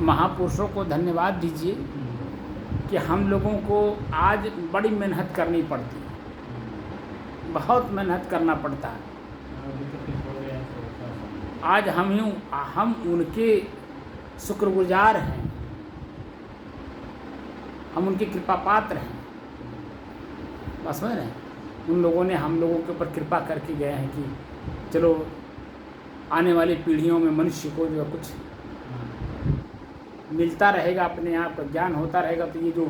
महापुरुषों को धन्यवाद दीजिए कि हम लोगों को आज बड़ी मेहनत करनी पड़ती है, बहुत मेहनत करना पड़ता है। आज हम उनके शुक्रगुजार हैं, हम उनके कृपा पात्र हैं। बस समझ रहे हैं, उन लोगों ने हम लोगों के ऊपर कृपा करके गए हैं कि चलो आने वाली पीढ़ियों में मनुष्य को जो कुछ मिलता रहेगा, अपने आप का ज्ञान होता रहेगा। तो ये जो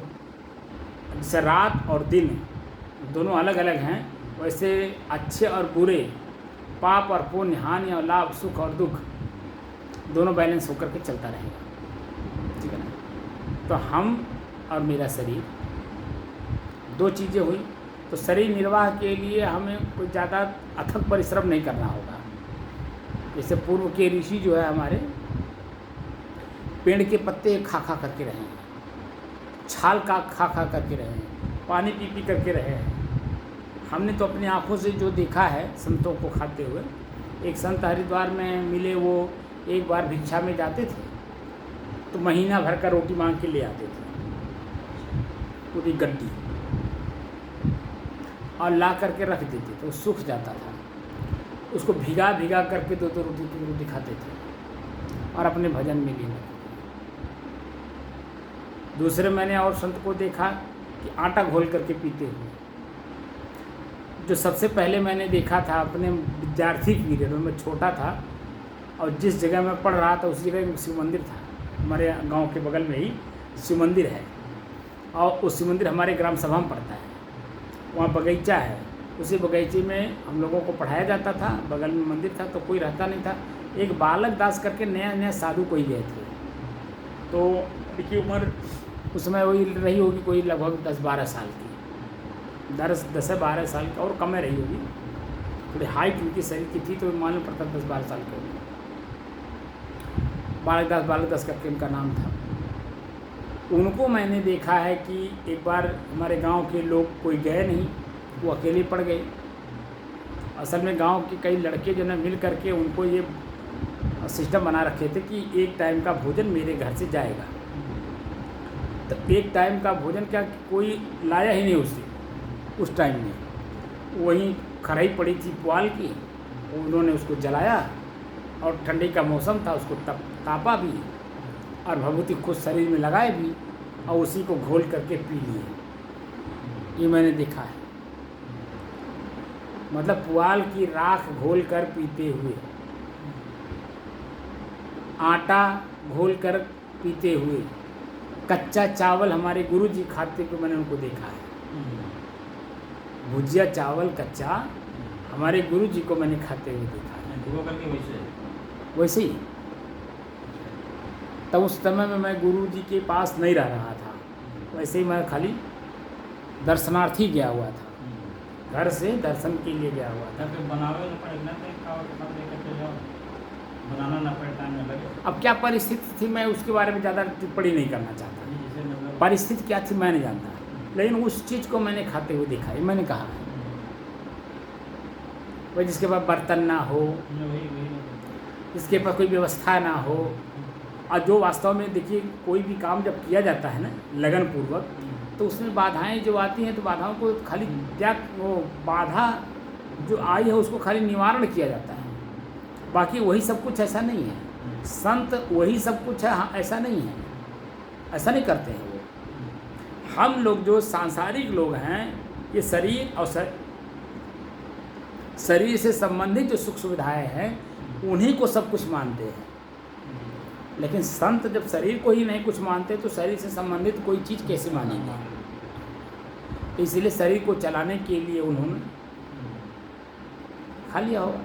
जैसे रात और दिन दोनों अलग अलग हैं, वैसे अच्छे और बुरे, पाप और पुण्य, हानि और लाभ, सुख और दुख दोनों बैलेंस होकर के चलता रहेगा, ठीक है ना। तो हम और मेरा शरीर, दो चीज़ें हुई। तो शरीर निर्वाह के लिए हमें कोई ज़्यादा अथक परिश्रम नहीं करना होगा। जैसे पूर्व के ऋषि जो है हमारे, पेड़ के पत्ते खा खा करके रहे हैं, छाल का खा खा करके रहे हैं, पानी पी पी करके रहे हैं। हमने तो अपनी आँखों से जो देखा है संतों को खाते हुए। एक संत हरिद्वार में मिले, वो एक बार भिक्षा में जाते थे तो महीना भर का रोटी मांग के ले आते थे, पूरी गड्डी, और ला करके रख देते थे। वो सूख जाता था, उसको भिगा भिगा करके दो रोटी खाते थे और अपने भजन में लीन रहते थे। दूसरे मैंने और संत को देखा कि आटा घोल करके पीते हुए। जो सबसे पहले मैंने देखा था अपने विद्यार्थी पीरियड में, मैं छोटा था और जिस जगह मैं पढ़ रहा था उस जगह में शिव मंदिर था। हमारे गांव के बगल में ही शिव मंदिर है और उस शिव मंदिर हमारे ग्राम सभा में पड़ता है। वहाँ बगीचा है, उसी बगीचे में हम लोगों को पढ़ाया जाता था। बगल में मंदिर था तो कोई रहता नहीं था। एक बालक दास करके नया नया साधु कोई गए थे, तो उनकी उम्र उस समय वही रही होगी कोई लगभग 10-12 साल की, 10-12 साल की, और कम रही होगी। थोड़ी हाइट उनकी शरीर की थी तो मालूम पड़ता 10-12 साल की होगी। बालक दास करके उनका नाम था। उनको मैंने देखा है कि एक बार हमारे गांव के लोग कोई गए नहीं, वो अकेले पड़ गए। असल में गांव के कई लड़के जो है मिल करके उनको ये सिस्टम बना रखे थे कि एक टाइम का भोजन मेरे घर से जाएगा। तो एक टाइम का भोजन क्या, कोई लाया ही नहीं उस टाइम में। वहीं खराई पड़ी थी पुआल की, उन्होंने उसको जलाया और ठंडी का मौसम था, उसको तापा भी और भभूति खुद शरीर में लगाए भी और उसी को घोल करके पी लिए। ये मैंने देखा है, मतलब पुआल की राख घोल कर पीते हुए, आटा घोल कर पीते हुए, कच्चा चावल हमारे गुरुजी खाते हुए मैंने उनको देखा है। भुजिया चावल कच्चा हमारे गुरुजी को मैंने खाते हुए देखा है। वैसे ही तब उस समय में मैं गुरुजी के पास नहीं रह रहा था, वैसे ही मैं खाली दर्शनार्थी गया हुआ था, घर से दर्शन के लिए गया हुआ था। बनाना ना पड़े, टाइम न लगे। अब क्या परिस्थिति थी मैं उसके बारे में ज़्यादा टिप्पणी नहीं करना चाहता। परिस्थिति क्या थी मैं नहीं जानता, लेकिन उस चीज़ को मैंने खाते हुए देखा है। मैंने कहा है भाई, जिसके पास बर्तन ना हो, जिसके पास कोई व्यवस्था ना हो, और जो वास्तव में देखिए कोई भी काम जब किया जाता है ना लगन पूर्वक, तो उसमें बाधाएं जो आती हैं तो बाधाओं को खाली वो बाधा जो आई है उसको खाली निवारण किया जाता है। बाकी वही सब कुछ ऐसा नहीं है। संत वही सब कुछ है, ऐसा नहीं है, ऐसा नहीं करते हैं वो। हम लोग जो सांसारिक लोग हैं, ये शरीर और शरीर से संबंधित जो सुख सुविधाएं हैं उन्हीं को सब कुछ मानते हैं। लेकिन संत जब शरीर को ही नहीं कुछ मानते तो शरीर से संबंधित कोई चीज़ कैसे मानेंगे। इसलिए शरीर को चलाने के लिए उन्होंने खा लिया होगा।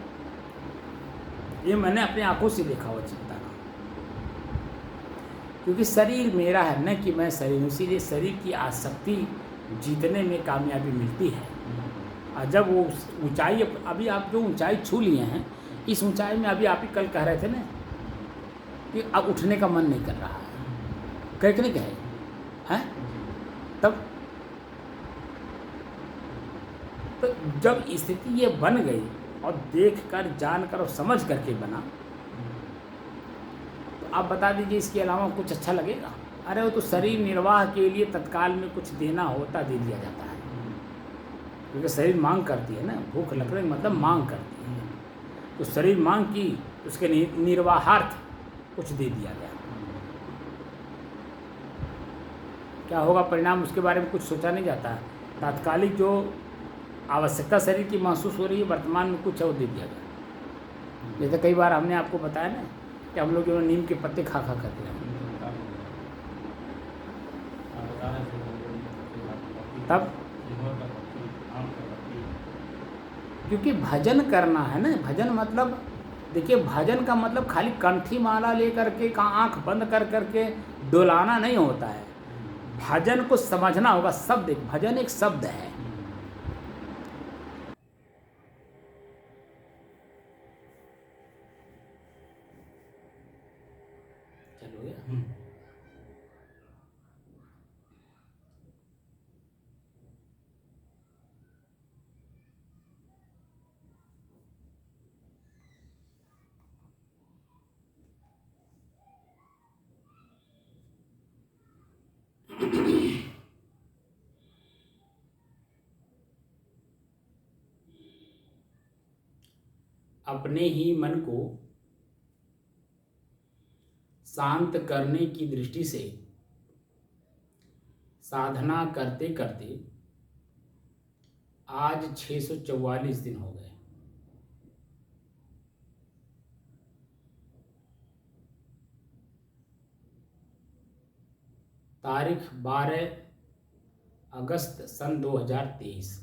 ये मैंने अपनी आंखों से देखा हुआ चिंता का, क्योंकि शरीर मेरा है, न कि मैं शरीर। इसीलिए शरीर की आसक्ति जीतने में कामयाबी मिलती है। और जब वो ऊंचाई, अभी आप जो ऊंचाई छू लिए हैं, इस ऊंचाई में अभी आप ही कल कह रहे थे ना कि अब उठने का मन नहीं कर रहा है, कह के नहीं कहे हैं। तब तो जब स्थिति ये बन गई और देख कर, जान कर और समझ करके बना, तो आप बता दीजिए इसके अलावा कुछ अच्छा लगेगा? अरे वो तो शरीर निर्वाह के लिए तत्काल में कुछ देना होता दे दिया जाता है, क्योंकि शरीर मांग करती है ना, भूख लगने का मतलब मांग करती है। तो शरीर मांग की, उसके निर्वाहार्थ कुछ दे दिया गया। क्या होगा परिणाम, उसके बारे में कुछ सोचा नहीं जाता है। तात्कालिक जो आवश्यकता शरीर की महसूस हो रही है, वर्तमान में कुछ और दे दिया गया। जैसे कई बार हमने आपको बताया ना कि हम लोग जो नीम के पत्ते खा करते हैं, तब क्योंकि भजन करना है ना। भजन मतलब देखिए, भजन का मतलब खाली कंठी माला लेकर के आँख बंद कर करके डोलाना नहीं होता है। भजन को समझना होगा। शब्द, भजन एक शब्द है। चलो अपने ही मन को शांत करने की दृष्टि से साधना करते करते आज 644 दिन हो गए। तारीख 12 अगस्त सन 2023,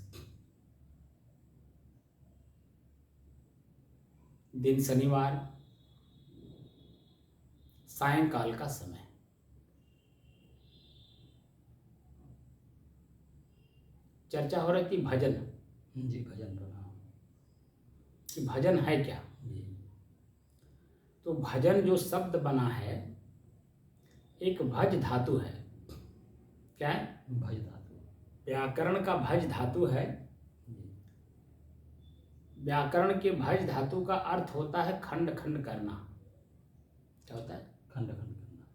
दिन शनिवार, सायंकाल का समय। चर्चा हो रही थी भजन जी, भजन बना कि भजन है क्या। जी। तो भजन जो शब्द बना है, एक भज धातु है। क्या है? भज धातु। व्याकरण का भज धातु है। जी। व्याकरण के भज धातु का अर्थ होता है खंड खंड करना। क्या होता है? खंड खंड करना।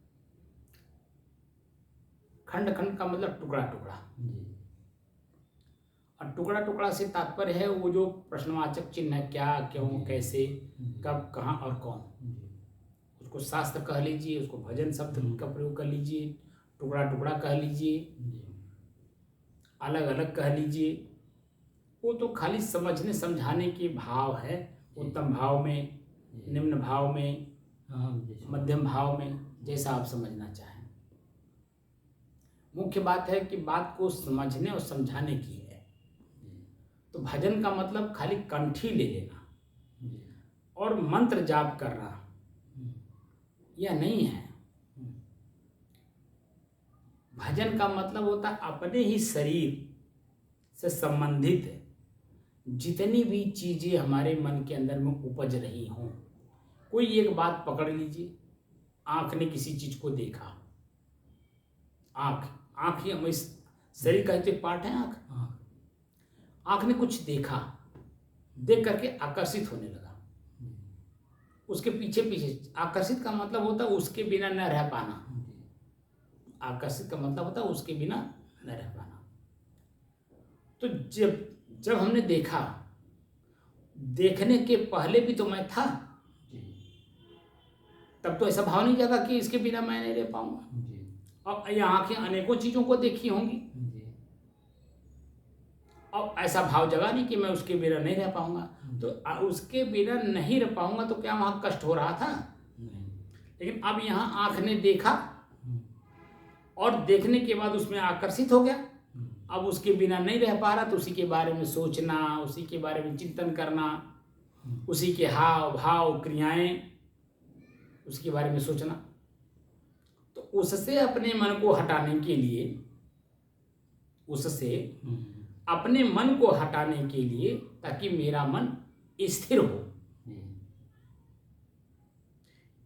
खंड खंड का मतलब टुकड़ा टुकड़ा। जी। और टुकड़ा टुकड़ा से तात्पर्य है वो जो प्रश्नवाचक चिन्ह है, क्या, क्यों, कैसे, कब, कहाँ और कौन। उसको शास्त्र कह लीजिए, उसको भजन शब्द का प्रयोग कर लीजिए, टुकड़ा टुकड़ा कह लीजिए, अलग अलग कह लीजिए। वो तो खाली समझने समझाने के भाव है। उत्तम भाव में, निम्न भाव में, मध्यम भाव में, जैसा आप समझना चाहें। मुख्य बात है कि बात को समझने और समझाने की है। तो भजन का मतलब खाली कंठी ले लेना और मंत्र जाप करना यह नहीं है। भजन का मतलब होता है अपने ही शरीर से संबंधित जितनी भी चीजें हमारे मन के अंदर में उपज रही हों। कोई एक बात पकड़ लीजिए, आंख ने किसी चीज को देखा। आंख ही हमें शरीर का एक पार्ट है। आंख ने कुछ देखा, देख करके आकर्षित होने लगा। उसके पीछे पीछे, आकर्षित का मतलब होता है उसके बिना न रह पाना। आकर्षित का मतलब होता है उसके बिना न रह पाना। तो जब हमने देखा, देखने के पहले भी तो मैं था। तब तो ऐसा भाव नहीं जागा कि इसके बिना मैं नहीं रह पाऊंगा। अब ये आंखें अनेकों चीजों को देखी होंगी। अब ऐसा भाव जगा नहीं कि मैं उसके बिना नहीं रह पाऊंगा। तो उसके बिना नहीं रह पाऊंगा तो क्या वहां कष्ट हो रहा था? लेकिन अब यहाँ आंख ने देखा और देखने के बाद उसमें आकर्षित हो गया। अब उसके बिना नहीं रह पा रहा, तो उसी के बारे में सोचना, उसी के बारे में चिंतन करना, उसी के हाव भाव क्रियाएं, उसके बारे में सोचना। तो उससे अपने मन को हटाने के लिए, अपने मन को हटाने के लिए, ताकि मेरा मन स्थिर हो।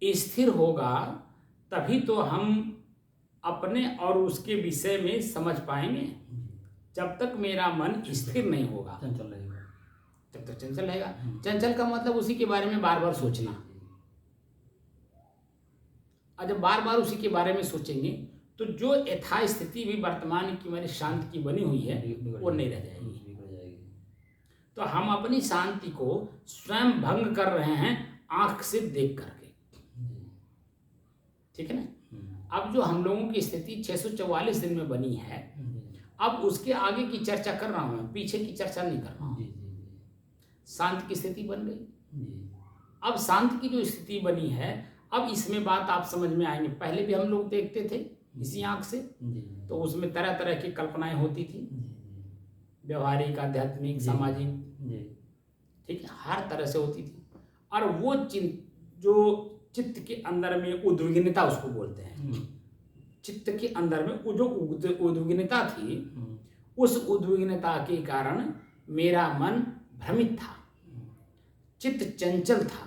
स्थिर होगा तभी तो हम अपने और उसके विषय में समझ पाएंगे। जब तक मेरा मन स्थिर नहीं होगा, चंचल रहेगा, तब तक चंचल रहेगा। चंचल का मतलब उसी के बारे में बार बार सोचना। और जब बार बार उसी के बारे में सोचेंगे तो जो यथास्थिति भी वर्तमान की मेरी शांति की बनी हुई है वो नहीं रह जाएगी। बिगड़ जाएगी। तो हम अपनी शांति को स्वयं भंग कर रहे हैं आंख से देख करके। जी। ठीक है ना। अब जो हम लोगों की स्थिति 644 दिन में बनी है, अब उसके आगे की चर्चा कर रहा हूँ, पीछे की चर्चा नहीं कर रहा हूँ। जी जी जी शांति की स्थिति बन गई। जी। अब शांति की जो स्थिति बनी है, अब इसमें बात आप समझ में आएंगे। पहले भी हम लोग देखते थे इसी आंख से, जी तो उसमें तरह तरह की कल्पनाएं होती थी, जी व्यवहारिक, आध्यात्मिक, सामाजिक, जी ठीक है, हर तरह से होती थी। और वो जो चित्त के अंदर में उद्विग्नता उसको बोलते हैं, चित्त के अंदर में वो जो उद्विग्नता थी, उस उद्विग्नता के कारण मेरा मन भ्रमित था, चित्त चंचल था।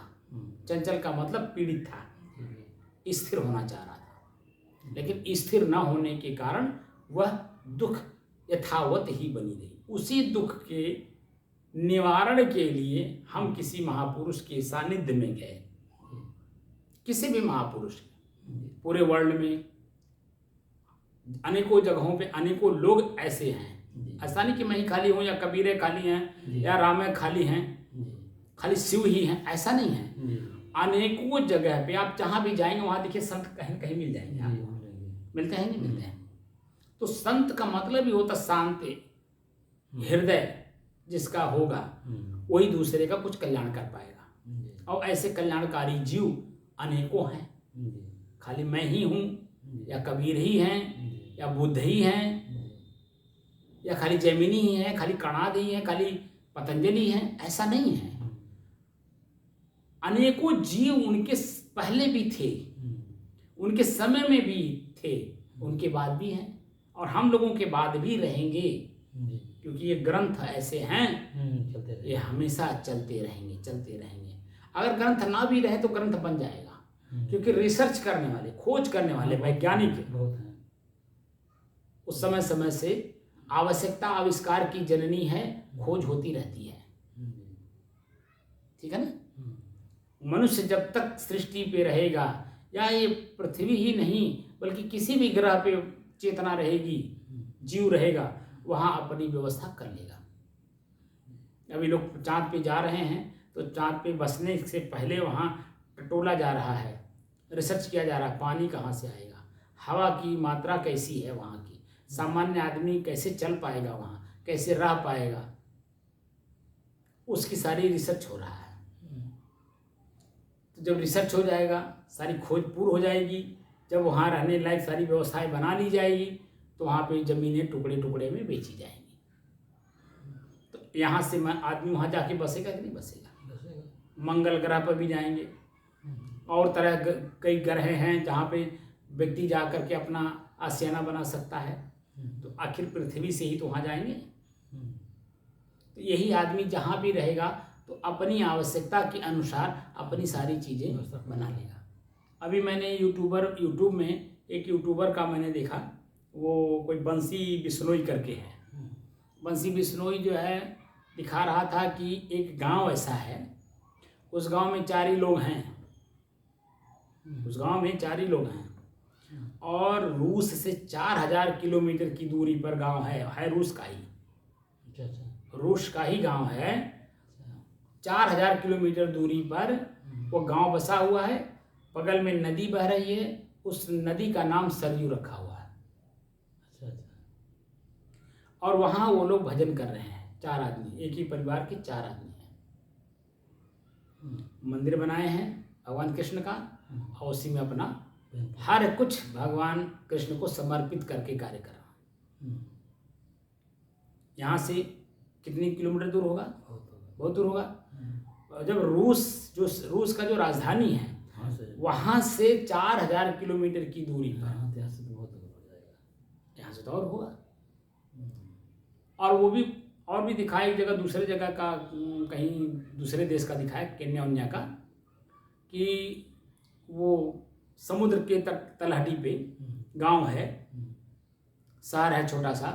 चंचल का मतलब पीड़ित था, स्थिर होना चाह रहा था, लेकिन स्थिर न होने के कारण वह दुख यथावत ही बनी रही। उसी दुख के निवारण के लिए हम किसी महापुरुष के सानिध्य में गए, किसी भी महापुरुष के। पूरे वर्ल्ड में अनेकों जगहों पे अनेकों लोग ऐसे हैं। ऐसा नहीं कि मैं ही खाली हूँ, या कबीरे खाली हैं, या रामे खाली हैं, खाली शिव ही हैं, ऐसा नहीं है। अनेकों जगह पे आप जहाँ भी जाएंगे वहाँ देखिए संत कहीं न कहीं मिल जाएंगे आपको। मिलते हैं नहीं मिलते हैं। तो संत का मतलब ही होता शांत हृदय जिसका होगा वही दूसरे का कुछ कल्याण कर पाएगा। और ऐसे कल्याणकारी जीव अनेकों हैं, खाली मैं ही हूँ, या कबीर ही हैं, या बुद्ध ही हैं, या खाली जैमिनी ही हैं, खाली कणाद ही हैं, खाली पतंजलि हैं, ऐसा नहीं है। अनेकों जीव उनके पहले भी थे, उनके समय में भी थे, उनके बाद भी हैं, और हम लोगों के बाद भी रहेंगे, क्योंकि ये ग्रंथ ऐसे हैं, ये हमेशा चलते रहेंगे, चलते रहेंगे। अगर ग्रंथ ना भी रहे तो ग्रंथ बन जाएगा, क्योंकि रिसर्च करने वाले, खोज करने वाले वैज्ञानिक बहुत हैं। उस समय समय से आवश्यकता आविष्कार की जननी है, खोज होती रहती है। ठीक है ना। मनुष्य जब तक सृष्टि पे रहेगा, या ये पृथ्वी ही नहीं बल्कि किसी भी ग्रह पे चेतना रहेगी, जीव रहेगा, वहाँ अपनी व्यवस्था कर लेगा। अभी लोग चाँद पे जा रहे हैं, तो चाँद पे बसने से पहले वहाँ टटोला जा रहा है, रिसर्च किया जा रहा है, पानी कहाँ से आएगा, हवा की मात्रा कैसी है वहाँ की, सामान्य आदमी कैसे चल पाएगा वहाँ, कैसे रह पाएगा, उसकी सारी रिसर्च हो रहा है। तो जब रिसर्च हो जाएगा, सारी खोज पूर्ण हो जाएगी, जब वहाँ रहने लायक सारी व्यवस्थाएं बना ली जाएगी, तो वहाँ पे ज़मीनें टुकड़े टुकड़े में बेची जाएंगी। तो यहाँ से आदमी वहाँ जाके बसेगा कि नहीं बसेगा। मंगल ग्रह पर भी जाएंगे, और तरह कई ग्रह हैं जहाँ पे व्यक्ति जा कर के अपना आशियाना बना सकता है। तो आखिर पृथ्वी से ही तो वहाँ जाएंगे। तो यही आदमी जहाँ भी रहेगा तो अपनी आवश्यकता के अनुसार अपनी सारी चीज़ें बना लेगा। अभी मैंने यूट्यूब में एक यूट्यूबर का मैंने देखा, वो कोई बंसी बिश्नोई करके है। बंसी बिश्नोई जो है दिखा रहा था कि एक गांव ऐसा है, उस गांव में 4 ही लोग हैं, उस गांव में 4 ही लोग हैं, और रूस से 4000 किलोमीटर की दूरी पर गांव है रूस का ही, रूस का ही गांव है। 4000 किलोमीटर दूरी पर वो गांव बसा हुआ है, बगल में नदी बह रही है, उस नदी का नाम सरयू रखा हुआ है। और वहाँ वो लोग भजन कर रहे हैं, 4 आदमी, एक ही परिवार के 4 आदमी हैं। मंदिर बनाए हैं भगवान कृष्ण का, और उसी में अपना हर कुछ भगवान कृष्ण को समर्पित करके कार्य कर रहा है। यहाँ से कितनी किलोमीटर दूर होगा, बहुत दूर होगा। जब रूस का जो राजधानी है वहाँ से 4000 किलोमीटर की दूरी पर, यहाँ से तो बहुत दूर हो जाएगा, यहाँ से तो और होगा। और वो भी और भी दिखाया एक जगह, दूसरे जगह का, कहीं दूसरे देश का दिखाया, केन्या उन्या का, कि वो समुद्र के तलहटी पे गांव है, शहर है छोटा सा।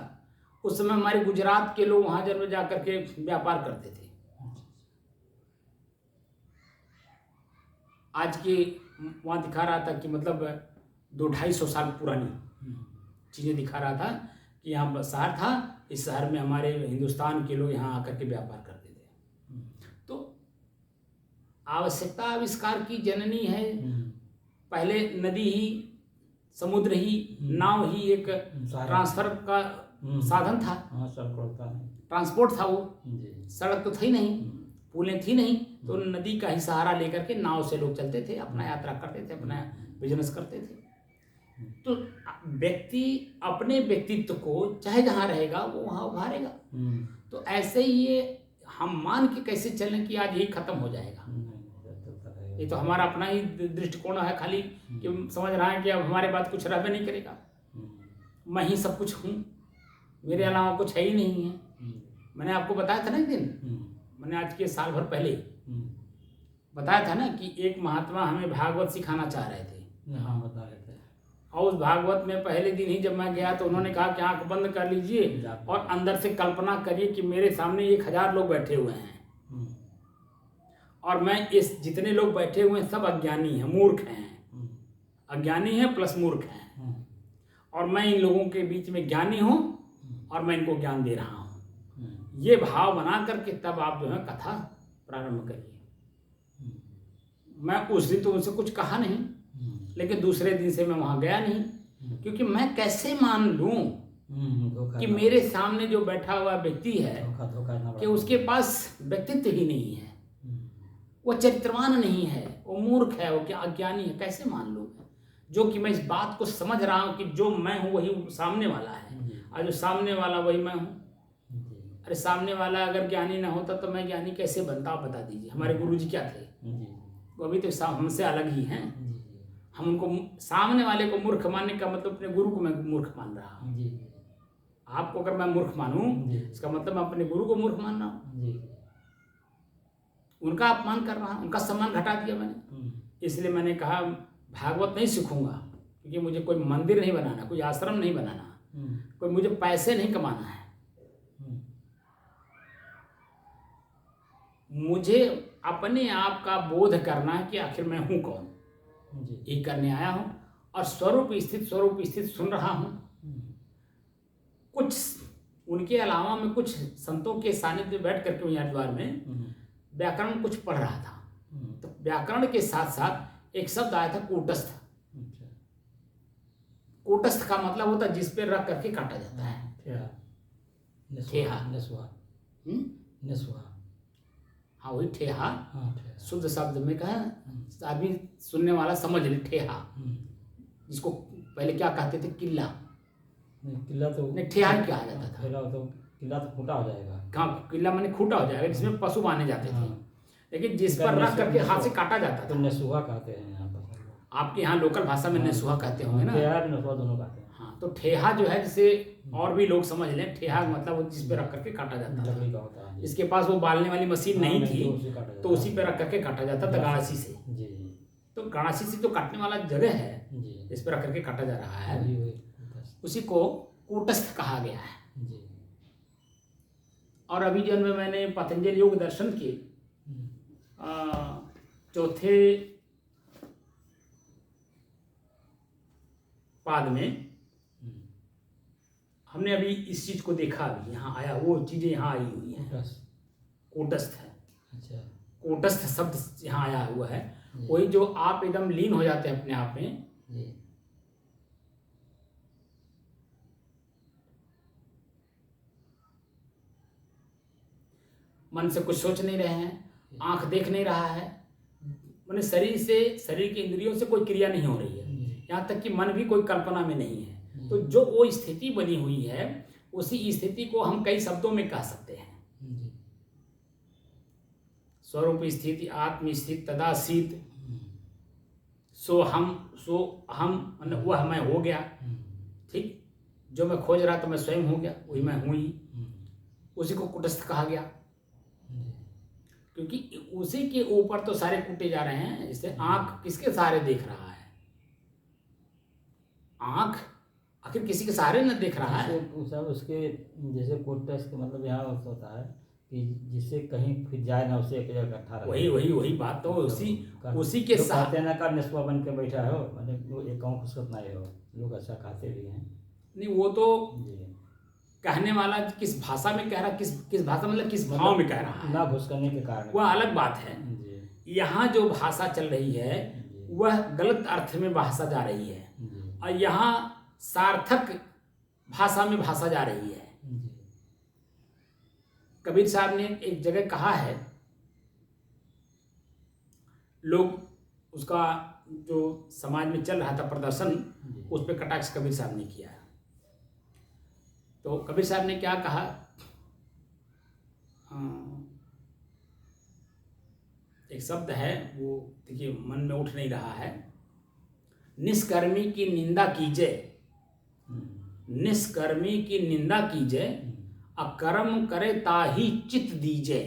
उस समय हमारे गुजरात के लोग वहाँ जब जा करके व्यापार करते थे, आज के वहाँ दिखा रहा था कि मतलब 200-250 साल पुरानी चीज़ें दिखा रहा था कि यहाँ पर शहर था, इस शहर में हमारे हिंदुस्तान के लोग यहाँ आकर के व्यापार करते थे। तो आवश्यकता आविष्कार की जननी है। पहले नदी ही, समुद्र ही, नाव ही एक ट्रांसफर का साधन था। हाँ, सड़क होता है, ट्रांसपोर्ट था वो। जी। सड़क तो थी नहीं, पुलें थी नहीं, तो नदी का ही सहारा लेकर के नाव से लोग चलते थे, अपना यात्रा करते थे, अपना बिजनेस करते थे। तो व्यक्ति अपने व्यक्तित्व को चाहे जहाँ रहेगा वो वहाँ उभारेगा। तो ऐसे ही ये हम मान के कैसे चलें कि आज यही खत्म हो जाएगा। ये तो हमारा अपना ही दृष्टिकोण है खाली, कि समझ रहा है कि अब हमारे बाद कुछ रहबे नहीं करेगा, मैं ही सब कुछ हूँ, मेरे अलावा कुछ है ही नहीं है। मैंने आपको बताया था ना एक दिन, मैंने आज के साल भर पहले बताया था ना कि एक महात्मा हमें भागवत सिखाना चाह रहे थे। हाँ, बता रहे थे। और उस भागवत में पहले दिन ही जब मैं गया तो उन्होंने कहा कि आंख बंद कर लीजिए और अंदर से कल्पना करिए कि मेरे सामने 1000 लोग बैठे हुए हैं, और मैं इस जितने लोग बैठे हुए हैं सब अज्ञानी हैं, मूर्ख हैं, अज्ञानी हैं प्लस मूर्ख हैं, और मैं इन लोगों के बीच में ज्ञानी हूँ और मैं इनको ज्ञान दे रहा हूँ। ये भाव बना करके तब आप जो है कथा प्रारंभ करिए। मैं उस दिन तो उनसे कुछ कहा नहीं, लेकिन दूसरे दिन से मैं वहाँ गया नहीं, क्योंकि मैं कैसे मान लूँ कि मेरे सामने जो बैठा हुआ व्यक्ति है कि उसके पास व्यक्तित्व ही नहीं है, वो चरित्रवान नहीं है, वो मूर्ख है, वो क्या अज्ञानी है, कैसे मान लूँ? जो कि मैं इस बात को समझ रहा हूँ कि जो मैं हूँ वही सामने वाला है, और जो सामने वाला वही मैं हूँ। अरे सामने वाला अगर ज्ञानी ना होता तो मैं ज्ञानी कैसे बनता, आप बता दीजिए। हमारे गुरुजी क्या थे? वो भी तो हमसे अलग ही हैं। हम उनको, सामने वाले को मूर्ख मानने का मतलब अपने गुरु को मैं मूर्ख मान रहा हूँ। आपको अगर मैं मूर्ख मानूं, इसका मतलब मैं अपने गुरु को मूर्ख मान रहा हूँ, उनका अपमान कर रहा हूँ, उनका सम्मान घटा दिया मैंने। इसलिए मैंने कहा भागवत नहीं सीखूंगा, क्योंकि मुझे कोई मंदिर नहीं बनाना, कोई आश्रम नहीं बनाना, कोई मुझे पैसे नहीं कमाना है। मुझे अपने आप का बोध करना है कि आखिर मैं हूँ कौन, ये करने आया हूँ। और स्वरूप स्थित सुन रहा हूँ। कुछ उनके अलावा मैं कुछ संतों के सानिध्य में बैठ करके यहाँ द्वार में व्याकरण कुछ पढ़ रहा था। तो व्याकरण के साथ साथ एक शब्द आया था कूटस्थ। कूटस्थ का मतलब होता है जिस पे रख करके काटा जाता है। ठेहा, हाँ वही ठेहा। शुद्ध शब्द में कहा, आदमी सुनने वाला समझ ले, ठेहा, जिसको पहले क्या कहते थे, किला। किला तो नहीं, ठेहा ही कहा जाता था। किला तो खूटा हो जाएगा। हाँ, किला माने खूटा हो जाएगा, जिसमें पशु बांधे जाते थे, लेकिन जिस पर रख करके हाथ से काटा जाता था। नेसुहा कहते हैं यहाँ पर, आपके यहाँ लोकल भाषा में नेसुहा कहते होंगे ना? नेसुहा दोनों कहते हैं। हाँ, तो ठेहा जो है, जिसे और भी लोग समझ लें, ठेहा मतलब जिस पे रख करके काटा जाता था। इसके पास वो बालने वाली मशीन नहीं थी, तो उसी पे रख करके काटा जाता था गणासी से। तो गणासी से जो काटने वाला जगह है, इस पे रख करके काटा जा रहा है, उसी को कूटस्थ कहा गया है। और अभी जो मैंने पतंजलि योग दर्शन के चौथे पाद में हमने अभी इस चीज को देखा, अभी यहाँ आया, वो चीजें यहाँ आई हुई हैं। कूटस्थ है, अच्छा, कूटस्थ शब्द यहाँ आया हुआ है, वही जो आप एकदम लीन हो जाते हैं अपने आप में। मन से कुछ सोच नहीं रहे हैं, आंख देख नहीं रहा है, मैंने शरीर की इंद्रियों से कोई क्रिया नहीं हो रही है, यहाँ तक कि मन भी कोई कल्पना में नहीं है। तो जो वो स्थिति बनी हुई है, उसी स्थिति को हम कई शब्दों में कह सकते हैं। स्वरूप स्थिति, आत्म स्थिति, तदासीत, सो हम वह मैं हो गया। ठीक, जो मैं खोज रहा था मैं स्वयं हो गया, वही मैं हूँ ही, उसी को कुटस्थ कहा गया। क्योंकि उसी के ऊपर तो सारे कूटे जा रहे हैं। जैसे आंख किसके सहारे देख रहा है? आंख आखिर किसी के सहारे न देख रहा है। उसके जैसे कुटस्थ मतलब यहाँ होता है कि जिससे कहीं फिर जाए ना, उसे एक जगह इकट्ठा रहे। वही बात तो उसी के लोग साथ कहते हैं ना कर नसुआ बन के बैठा हो, मैंने वो एक गाँव खुशखत ना हो, लोग अच्छा खाते भी हैं। नहीं, वो तो जी, कहने वाला किस भाषा में कह रहा, किस भाषा मतलब किस भाव में कह रहा है, ना घुस करने के कारण। वह अलग बात है। जी यहाँ जो भाषा चल रही है जी वह गलत अर्थ में भाषा जा रही है, जी और यहाँ सार्थक भाषा में भाषा जा रही है। जी कबीर साहब ने एक जगह कहा है, लोग उसका जो समाज में चल रहा था प्रदर्शन, उस पर कटाक्ष कबीर साहब ने किया। तो कबीर साहब ने क्या कहा, एक शब्द है वो देखिए मन में उठ नहीं रहा है, निष्कर्मी की निंदा कीजिए, निष्कर्मी की निंदा कीजिए, अकर्म करे ताही चित दीजिए।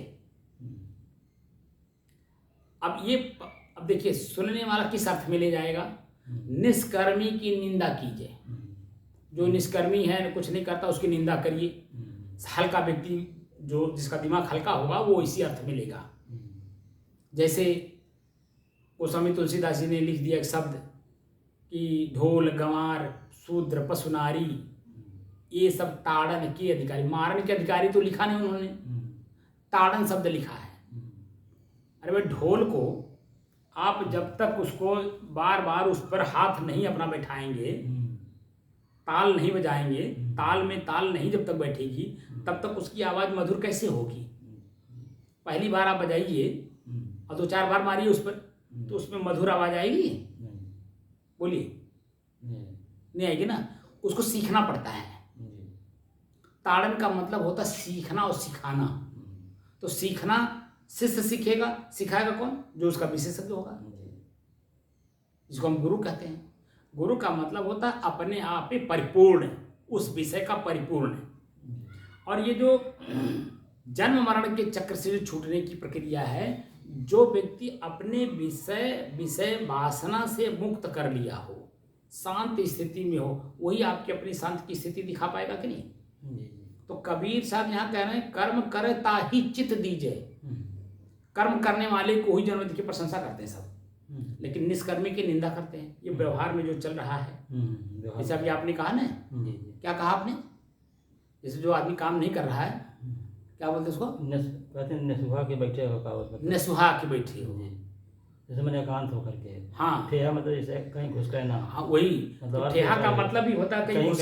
अब देखिए सुनने वाला किस अर्थ में ले जाएगा, निष्कर्मी की निंदा कीजिए, जो निष्कर्मी है कुछ नहीं करता उसकी निंदा करिए। हल्का व्यक्ति जो जिसका दिमाग हल्का होगा वो इसी अर्थ में लेगा। जैसे गोस्वामी तुलसीदास जी ने लिख दिया एक शब्द कि ढोल गंवार शूद्र पशु नारी ये सब ताड़न के अधिकारी, मारन के अधिकारी तो लिखा नहीं उन्होंने, ताड़न शब्द लिखा है। अरे भाई ढोल को आप जब तक उसको बार बार उस पर हाथ नहीं अपना बैठाएंगे, ताल नहीं बजाएंगे, ताल में ताल नहीं जब तक बैठेगी तब तक उसकी आवाज़ मधुर कैसे होगी। पहली बार आप बजाइए और 2-4 बार मारिए उस पर, तो उसमें मधुर आवाज़ आएगी? बोलिए, नहीं आएगी ना। उसको सीखना पड़ता है। ताड़न का मतलब होता है सीखना और सिखाना। तो सीखना शिष्य सीखेगा, सिखाएगा कौन? जो उसका विशेषज्ञ होगा, जिसको हम गुरु कहते हैं। गुरु का मतलब होता है अपने आप में परिपूर्ण, उस विषय का परिपूर्ण। और ये जो जन्म मरण के चक्र से छूटने की प्रक्रिया है, जो व्यक्ति अपने विषय वासना से मुक्त कर लिया हो, शांत स्थिति में हो, वही आपकी अपनी शांत की स्थिति दिखा पाएगा कि नहीं? तो कबीर साहब यहाँ कह रहे हैं कर्म करे ताही चित दीजिए। कर्म करने वाले को ही जन्म की प्रशंसा करते हैं सब, लेकिन निष्कर्मी की निंदा करते हैं। ये व्यवहार में जो चल रहा है, जैसे अभी आपने कहा ना, क्या कहा आपने, जैसे जो आदमी काम नहीं कर रहा है, क्या बोलते उसको, कहते हैं नसुहा के बैठे हो का, नसुहा के बैठे हो, जैसे मैंने एकांत होकर के। हाँ, ठेहा मतलब जैसे कहीं घुस के ना। हाँ वही मतलब ठेहा का मतलब ही होता है कहीं घुस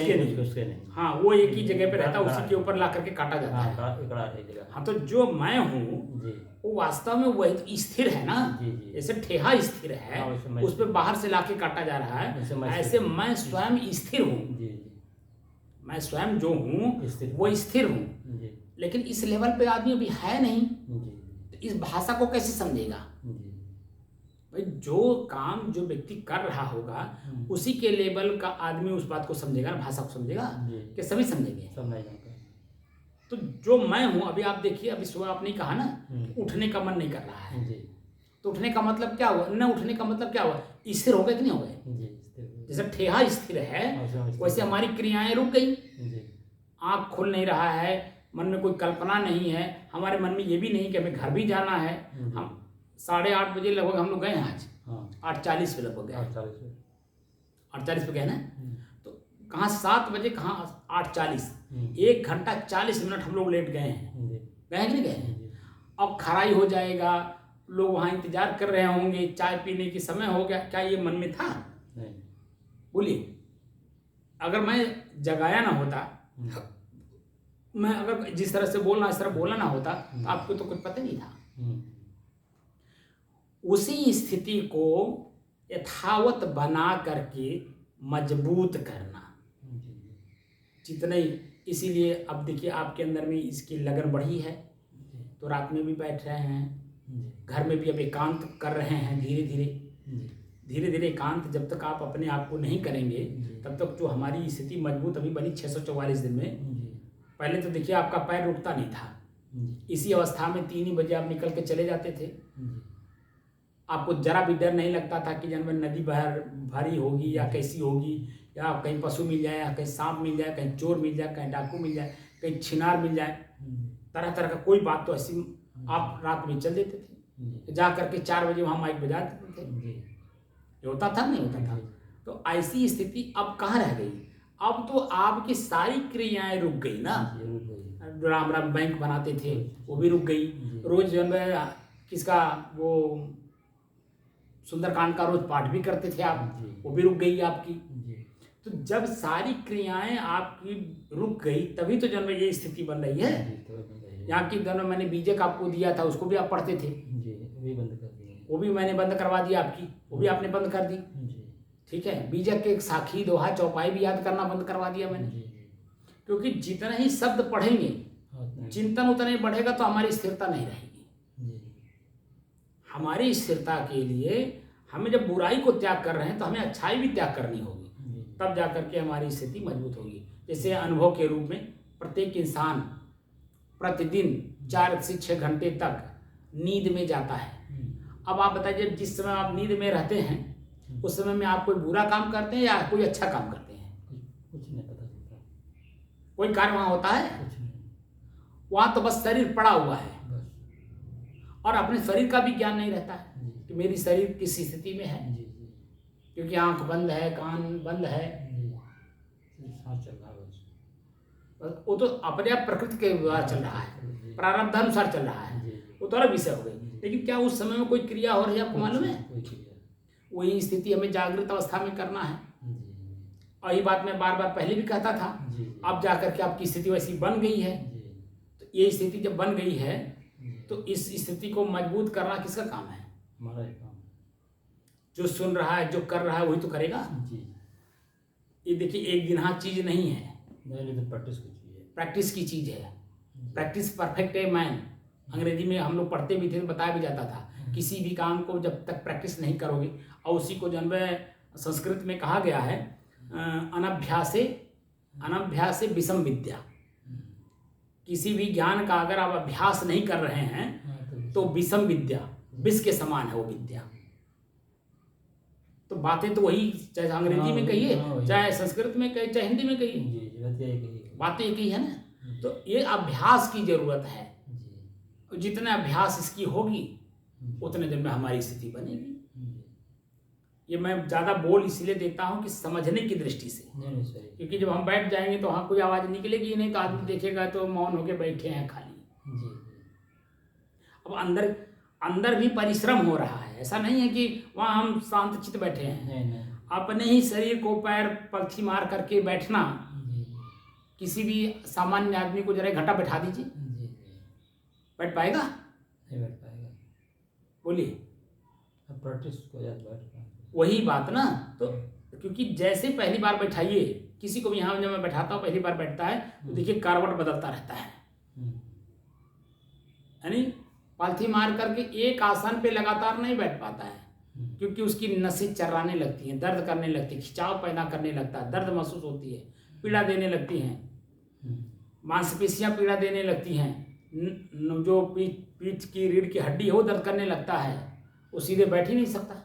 के नहीं। हाँ, वो एक ही जगह पे रहता है, उसी के ऊपर ला करके काटा जाता है। हाँ, तो जो मैं हूँ वो वास्तव में वही स्थिर है ना, जैसे ठेहा स्थिर है, उस पर बाहर से लाके काटा जा रहा है, ऐसे मैं स्वयं स्थिर हूँ। मैं स्वयं जो हूँ वो स्थिर हूँ, लेकिन इस लेवल पे आदमी अभी है नहीं, तो इस भाषा को कैसे समझेगा भाई? जो काम जो व्यक्ति कर रहा होगा उसी के लेवल का आदमी उस बात को समझेगा ना, भाषा को समझेगा कि सभी समझेंगे। तो जो मैं हूँ, अभी आप देखिए, अभी सुबह आपने कहा ना उठने का मन नहीं कर रहा है, तो उठने का मतलब क्या हुआ? न उठने का मतलब क्या हुआ? स्थिर हो गए कि नहीं हो गए? जैसे ठेहा स्थिर है वैसे हमारी क्रियाएं रुक गई, आँख खुल नहीं रहा है, मन में कोई कल्पना नहीं है, हमारे मन में ये भी नहीं कि हमें घर भी जाना है। हम 8:30 बजे लगभग हम लोग गए आज, 8:40 पे लगभग गए, 8:40 पे गए ना, तो कहाँ 7 बजे, कहाँ 8:40, 1 घंटा 40 मिनट हम लोग लेट गए हैं। गए हैं कि नहीं गए? अब खराई हो जाएगा, लोग वहाँ इंतजार कर रहे होंगे, चाय पीने की समय हो गया, क्या ये मन में था? बोलिए, अगर मैं जगाया ना होता, मैं अगर जिस तरह से बोलना इस तरह बोला ना होता, तो आपको तो कुछ पता नहीं था। उसी स्थिति को यथावत बना करके मजबूत करना जितने, इसीलिए अब देखिए आपके अंदर में इसकी लगन बढ़ी है, तो रात में भी बैठ रहे हैं, घर में भी अब एकांत कर रहे हैं। धीरे धीरे एकांत जब तक आप अपने आप को नहीं करेंगे तब तक जो हमारी स्थिति मजबूत अभी बनी 644 दिन में। पहले तो देखिए आपका पैर रुकता नहीं था, इसी अवस्था में 3 ही बजे आप निकल के चले जाते थे, आपको जरा भी डर नहीं लगता था कि जानवर नदी भारी होगी या कैसी होगी, या कहीं पशु मिल जाए, या कहीं सांप मिल जाए, कहीं चोर मिल जाए, कहीं डाकू मिल जाए, कहीं छिनार मिल जाए। तरह तरह का कोई बात तो ऐसी आप रात में चल देते थे, जा करके 4 बजे वहाँ माइक बजा देते थे। ये होता था नहीं होता था? तो ऐसी स्थिति अब कहाँ रह गई? अब तो आपकी सारी क्रियाएं रुक गई ना। राम राम बैंक बनाते थे वो भी रुक गई। रोज जो है किसका वो सुंदरकांड का रोज पाठ भी करते थे आप, वो भी रुक गई आपकी। तो जब सारी क्रियाएं आपकी रुक गई तभी तो जन्म ये स्थिति बन रही है। यहाँ की जन्म मैंने बीजक आपको दिया था, उसको भी आप पढ़ते थे, वो भी मैंने बंद करवा दिया आपकी, वो भी आपने बंद कर दी। ठीक है, बीजक के साखी दोहा चौपाई भी याद करना बंद करवा दिया मैंने। क्योंकि जितना ही शब्द पढ़ेंगे चिंतन उतना ही बढ़ेगा तो हमारी स्थिरता नहीं रहेगी। हमारी स्थिरता के लिए हमें जब बुराई को त्याग कर रहे हैं तो हमें अच्छाई भी त्याग करनी होगी, तब जाकर के हमारी स्थिति मजबूत होगी। जैसे अनुभव के रूप में प्रत्येक इंसान प्रतिदिन 4 से 6 घंटे तक नींद में जाता है। अब आप बताइए, जिस समय आप नींद में रहते हैं उस समय में आप कोई बुरा काम करते हैं या कोई अच्छा काम करते हैं? कुछ नहीं पता चलता। कोई कार्य वहाँ होता है? वहाँ तो बस शरीर पड़ा हुआ है और अपने शरीर का भी ज्ञान नहीं रहता है कि मेरी शरीर किस स्थिति में है। क्योंकि आंख बंद है, कान बंद है, सांस चल रहा है, वो तो अपने आप प्रकृति के द्वारा चल रहा है, प्रारब्ध अनुसार चल रहा है, वो तो अलग विषय हो गई। लेकिन क्या उस समय में कोई क्रिया हो रही है आपको मालूम है? वही स्थिति हमें जागृत अवस्था में करना है। और ये बात मैं बार बार पहले भी कहता था, अब जाकर के आपकी स्थिति वैसी बन गई है। तो ये स्थिति जब बन गई है तो इस स्थिति को मजबूत करना किसका काम है? हमारा काम। जो सुन रहा है, जो कर रहा है वही तो करेगा। ये देखिए, एक दिन हाँ चीज नहीं है, प्रैक्टिस की चीज है। प्रैक्टिस परफेक्ट है मैन, अंग्रेजी में हम लोग पढ़ते भी थे, बताया भी जाता था। किसी भी काम को जब तक प्रैक्टिस नहीं करोगे, और उसी को जन्म संस्कृत में कहा गया है अनभ्यासे विषम विद्या। किसी भी ज्ञान का अगर आप अभ्यास नहीं कर रहे हैं तो विषम विद्या, विष के समान है वो विद्या। तो बातें तो वही, चाहे अंग्रेजी में कहिए, चाहे संस्कृत में कहिए, चाहे हिंदी में कहिए, बातें एक ही है ना। तो ये अभ्यास की जरूरत है। जितना अभ्यास इसकी होगी उतने दिन में हमारी स्थिति बनेगी। ये मैं ज़्यादा बोल इसलिए देता हूँ कि समझने की दृष्टि से, क्योंकि जब हम बैठ जाएंगे तो वहाँ कोई आवाज़ निकलेगी ही नहीं, तो आदमी देखेगा तो मौन होके बैठे हैं खाली। अब अंदर भी परिश्रम हो रहा है। ऐसा नहीं है कि वहाँ हम शांत चित्त बैठे हैं। अपने ही शरीर को पैर पलथी मार करके बैठना, किसी भी सामान्य आदमी को जरा घंटा बैठा दीजिए, बैठ पाएगा? नहीं बैठ पाएगा। बोलिए। प्रैक्टिस को याद बैठ। वही बात ना। तो क्योंकि जैसे पहली बार बैठाइए किसी को भी, यहाँ जब मैं बैठाता हूँ पहली बार बैठता है तो देखिए कारवट बदलता रहता है, यानी पालथी मार करके एक आसन पे लगातार नहीं बैठ पाता है, क्योंकि उसकी नसें चर्राने लगती हैं, दर्द करने लगती है, खिंचाव पैदा करने लगता है, दर्द महसूस होती है, पीड़ा देने लगती हैं, मांसपेशियां पीड़ा देने लगती हैं, जो पीठ की रीढ़ की हड्डी है वो दर्द करने लगता है, वो सीधे बैठ ही नहीं सकता।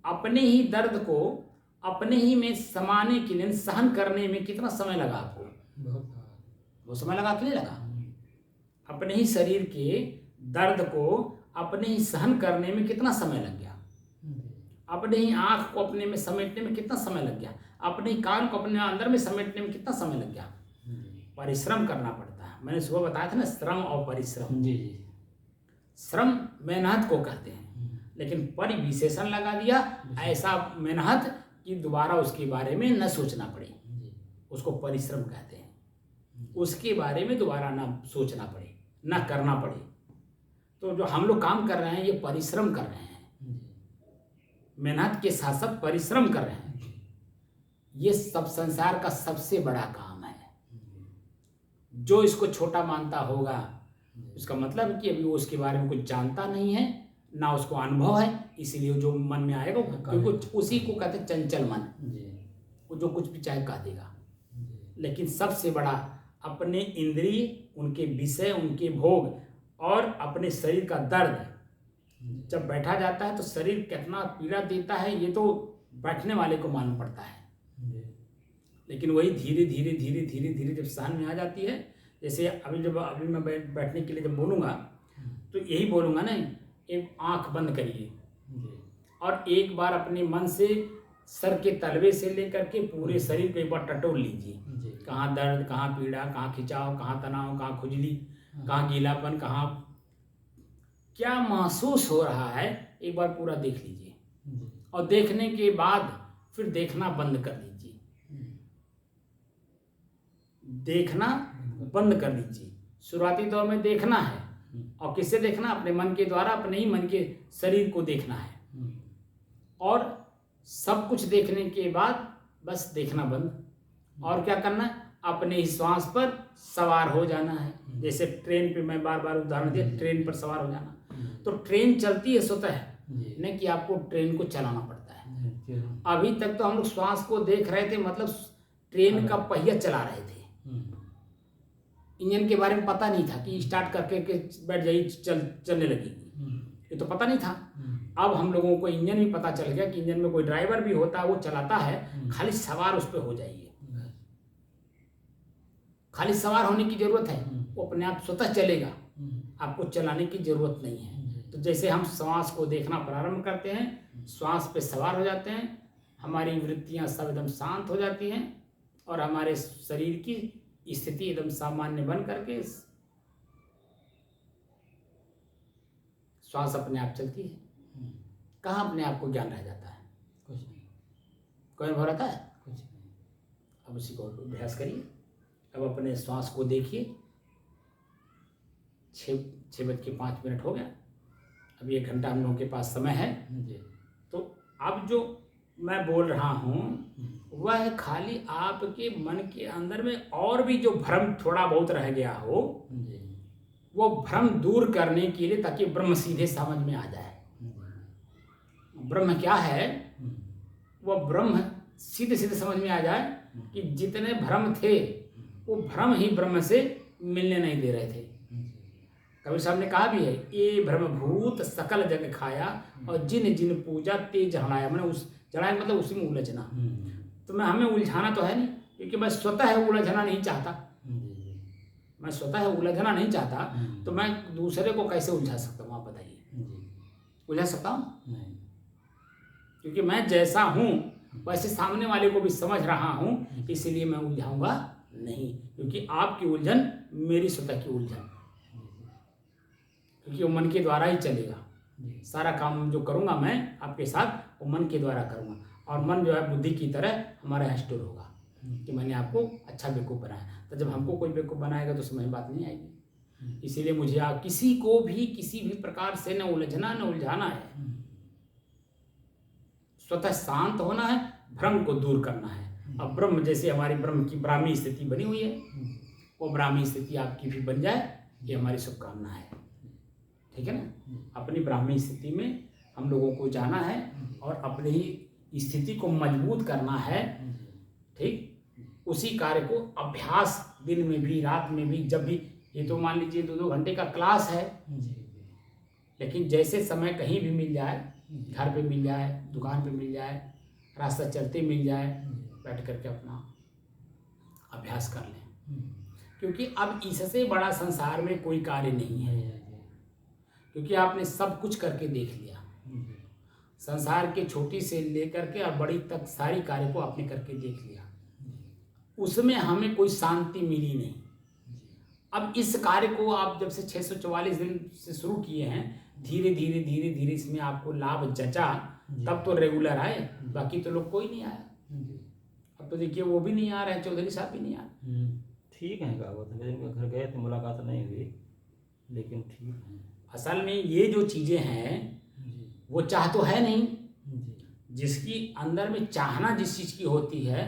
अपने ही दर्द को अपने ही में समाने के लिए, सहन करने में कितना समय लगा आपको? वो समय लगा कि नहीं लगा? अपने ही शरीर के दर्द को अपने ही सहन करने में कितना समय लग गया? अपने ही आँख को अपने में समेटने में कितना समय लग गया? अपने ही कान को अपने अंदर में समेटने में कितना समय लग गया? परिश्रम करना पड़ता है। मैंने सुबह बताया था ना, श्रम और परिश्रम। श्रम मेहनत को कहते हैं, लेकिन परिविशेषण लगा दिया ऐसा मेहनत कि दोबारा उसके बारे में न सोचना पड़े, उसको परिश्रम कहते हैं। उसके बारे में दोबारा ना सोचना पड़े, ना करना पड़े। तो जो हम लोग काम कर रहे हैं ये परिश्रम कर रहे हैं, मेहनत के साथ साथ परिश्रम कर रहे हैं। ये सब संसार का सबसे बड़ा काम है। जो इसको छोटा मानता होगा उसका मतलब कि अभी वो उसके बारे में कुछ जानता नहीं है, ना उसको अनुभव है, इसीलिए जो मन में आएगा क्योंकि उसी को कहते हैं चंचल मन, वो जो कुछ भी चाहे कह देगा। लेकिन सबसे बड़ा अपने इंद्रिय, उनके विषय, उनके भोग और अपने शरीर का दर्द जब बैठा जाता है तो शरीर कितना पीड़ा देता है ये तो बैठने वाले को मालूम पड़ता है। लेकिन वही धीरे धीरे धीरे धीरे धीरे जब सहन में आ जाती है जैसे अभी मैं बैठने के लिए जब बोलूँगा तो यही बोलूँगा ना, एक आंख बंद करिए और एक बार अपने मन से सर के तलवे से लेकर के पूरे शरीर को एक बार टटोल लीजिए। कहाँ दर्द, कहाँ पीड़ा, कहाँ खिंचाव, कहाँ तनाव, कहाँ खुजली, कहाँ गीलापन, कहाँ क्या महसूस हो रहा है, एक बार पूरा देख लीजिए। और देखने के बाद फिर देखना बंद कर दीजिए। देखना बंद कर दीजिए। शुरुआती दौर में देखना है, और किससे देखना? अपने मन के द्वारा, अपने ही मन के शरीर को देखना है। और सब कुछ देखने के बाद बस देखना बंद। और क्या करना है? अपने ही श्वास पर सवार हो जाना है। जैसे ट्रेन पे मैं बार बार उदाहरण दिया, ट्रेन पर सवार हो जाना। तो ट्रेन चलती है स्वतः, नहीं कि आपको ट्रेन को चलाना पड़ता है। अभी तक तो हम लोग श्वास को देख रहे थे, मतलब ट्रेन का पहिया चला रहे थे। इंजन के बारे में पता नहीं था कि स्टार्ट करके बैठ जाइए चलने लगेगी, ये तो पता नहीं था। अब हम लोगों को इंजन भी पता चल गया कि इंजन में कोई ड्राइवर भी होता है, वो चलाता है, खाली सवार उस पर हो जाइए। खाली सवार होने की जरूरत है, वो अपने आप स्वतः चलेगा, आपको चलाने की जरूरत नहीं है। तो जैसे हम श्वास को देखना प्रारंभ करते हैं, श्वास पे सवार हो जाते हैं, हमारी वृत्तियां सब एकदम शांत हो जाती हैं और हमारे शरीर की स्थिति एकदम सामान्य बन करके श्वास अपने आप चलती है। कहाँ अपने आप को ज्ञान रह जाता है? कुछ नहीं। कोई अनुभव रहता है? कुछ नहीं। अब उसी को अभ्यास करिए। अब अपने श्वास को देखिए। 6:05 हो गया। अभी 1 घंटा हम लोगों के पास समय है। तो अब जो मैं बोल रहा हूँ वह खाली आपके मन के अंदर में और भी जो भ्रम थोड़ा बहुत रह गया हो, वो भ्रम दूर करने के लिए, ताकि ब्रह्म सीधे समझ में आ जाए। ब्रह्म क्या है? वह ब्रह्म सीधे सीधे समझ में आ जाए कि जितने भ्रम थे वो भ्रम ही ब्रह्म से मिलने नहीं दे रहे थे। कबीर साहब ने कहा भी है, ये ब्रह्मभूत सकल जग खाया और जिन जिन पूजा ते जड़ाया। मैंने उस जड़ाया मतलब उसी में उलझना। तो मैं हमें उलझाना तो है नहीं, क्योंकि मैं स्वतः उलझना नहीं चाहता। मैं स्वतः उलझना नहीं चाहता, तो मैं दूसरे को कैसे उलझा सकता हूँ? आप बताइए, उलझा सकता हूँ? क्योंकि मैं जैसा हूँ वैसे सामने वाले को भी समझ रहा हूँ, इसीलिए मैं उलझाऊंगा नहीं। क्योंकि आपकी उलझन मेरी स्वतः की उलझन, क्योंकि वो मन के द्वारा ही चलेगा। सारा काम जो करूँगा मैं आपके साथ, वो मन के द्वारा करूँगा। और मन जो है बुद्धि की तरह हमारा यहाँ स्टोर होगा कि मैंने आपको अच्छा बेवकूफ़ बनाया। तो जब हमको कोई बेवकूफ़ बनाएगा तो समझ बात नहीं आएगी। इसीलिए मुझे आप किसी को भी किसी भी प्रकार से न उलझना न उलझाना है। स्वतः शांत होना है, भ्रम को दूर करना है। अब ब्रह्म जैसे हमारी ब्रह्म की ब्राह्मी स्थिति बनी हुई है, वो ब्राह्मी स्थिति आपकी भी बन जाए, ये हमारी शुभकामना है। ठीक है ना? अपनी ब्राह्मी स्थिति में हम लोगों को जाना है और अपनी ही स्थिति को मजबूत करना है। ठीक, उसी कार्य को अभ्यास दिन में भी रात में भी, जब भी, ये तो मान लीजिए 2-2 घंटे का क्लास है, लेकिन जैसे समय कहीं भी मिल जाए, घर पे मिल जाए, दुकान पे मिल जाए, रास्ता चलते मिल जाए, बैठ करके अपना अभ्यास कर लें। क्योंकि अब इससे बड़ा संसार में कोई कार्य नहीं है, क्योंकि आपने सब कुछ करके देख लिया। संसार के छोटी से लेकर के और बड़ी तक सारी कार्य को आपने करके देख लिया, उसमें हमें कोई शांति मिली नहीं। अब इस कार्य को आप जब से 644 दिन से शुरू किए हैं, धीरे धीरे धीरे धीरे इसमें आपको लाभ जचा, तब तो रेगुलर आए, बाकी तो लोग कोई नहीं आया। अब तो देखिए वो भी नहीं आ रहे हैं, चौधरी साहब भी नहीं आ रहे। ठीक है, कहा था घर गए तो मुलाकात नहीं हुई, लेकिन ठीक है। असल में ये जो चीज़ें हैं वो चाह तो है नहीं। जिसकी अंदर में चाहना जिस चीज़ की होती है,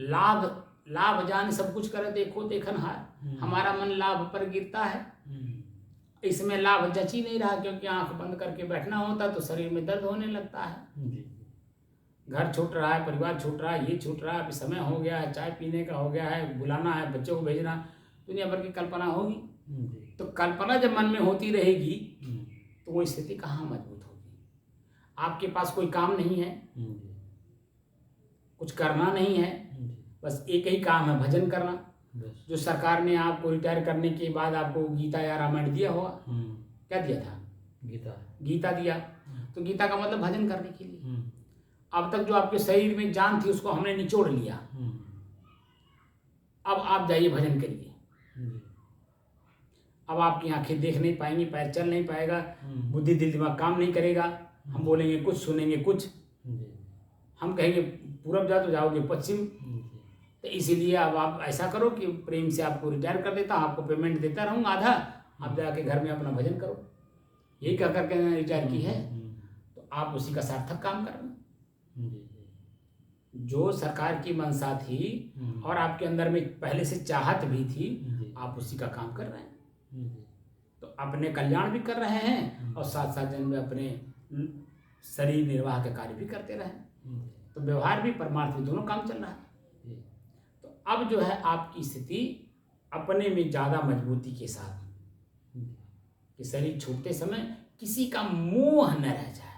लाभ जान सब कुछ करे देखो देखनहार, हमारा मन लाभ पर गिरता है। इसमें लाभ जच ही नहीं रहा, क्योंकि आंख बंद करके बैठना होता तो शरीर में दर्द होने लगता है। घर छूट रहा है, परिवार छूट रहा है, ये छूट रहा है, अभी समय हो गया है, चाय पीने का हो गया है, बुलाना है, बच्चों को भेजना, दुनिया भर की कल्पना होगी। तो कल्पना जब मन में होती रहेगी तो वो स्थिति कहाँ मजबूत होगी? आपके पास कोई काम नहीं है, कुछ करना नहीं है, बस एक ही काम है, भजन करना। बस। जो सरकार ने आपको रिटायर करने के बाद आपको गीता या रामायण दिया होगा, क्या दिया था? गीता दिया। तो गीता का मतलब भजन करने के लिए। अब तक जो आपके शरीर में जान थी उसको हमने निचोड़ लिया, अब आप जाइए भजन करिए। अब आपकी आंखें देख नहीं पाएंगी, पैर चल नहीं पाएगा, बुद्धि दिल दिमाग काम नहीं करेगा। हम बोलेंगे कुछ, सुनेंगे कुछ। हम कहेंगे पूरब जाओ तो जाओगे पश्चिम। तो इसीलिए अब आप ऐसा करो कि प्रेम से आपको रिटायर कर देता हूँ, आपको पेमेंट देता रहूँगा आधा, आप जाके घर में अपना भजन करो। यही कह करके रिटायर की है, तो आप उसी का सार्थक काम कर रहे हैं। जो सरकार की मंशा थी और आपके अंदर में पहले से चाहत भी थी, आप उसी का काम कर रहे हैं। तो अपने कल्याण भी कर रहे हैं और साथ साथ जन्म में अपने शरीर निर्वाह के कार्य भी करते रहे। तो व्यवहार भी परमार्थ भी दोनों काम चल रहा है। तो अब जो है आपकी स्थिति अपने में ज़्यादा मजबूती के साथ, कि शरीर छूटते समय किसी का मोह न रह जाए।